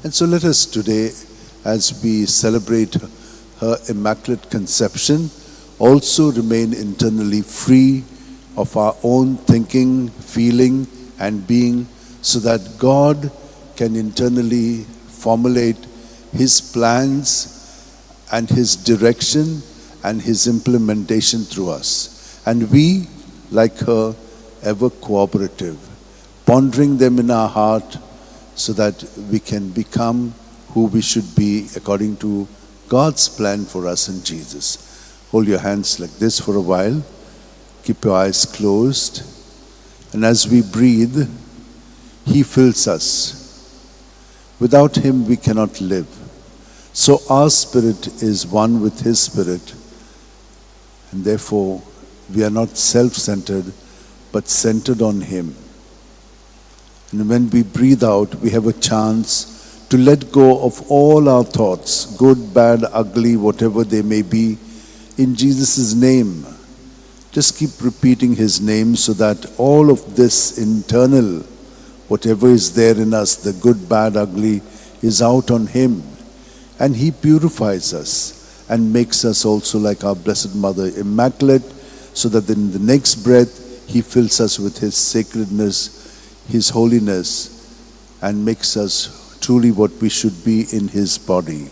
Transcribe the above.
And so let us today, as we celebrate her Immaculate Conception, also remain internally free of our own thinking, feeling, and being, so that God can internally formulate His plans and His direction and His implementation through us. And we, like her, ever cooperative, pondering them in our heart so that we can become who we should be according to God's plan for us in Jesus. Hold your hands like this for a while. Keep your eyes closed. And as we breathe, He fills us. Without Him, we cannot live. So our spirit is one with His spirit. And therefore, we are not self-centered, but centered on Him. And when we breathe out, we have a chance to let go of all our thoughts, good, bad, ugly, whatever they may be, in Jesus' name. Just keep repeating His name so that all of this internal, whatever is there in us, the good, bad, ugly, is out on Him. And He purifies us and makes us also like our Blessed Mother, immaculate, so that in the next breath, He fills us with His sacredness, His holiness, and makes us truly what we should be in His body.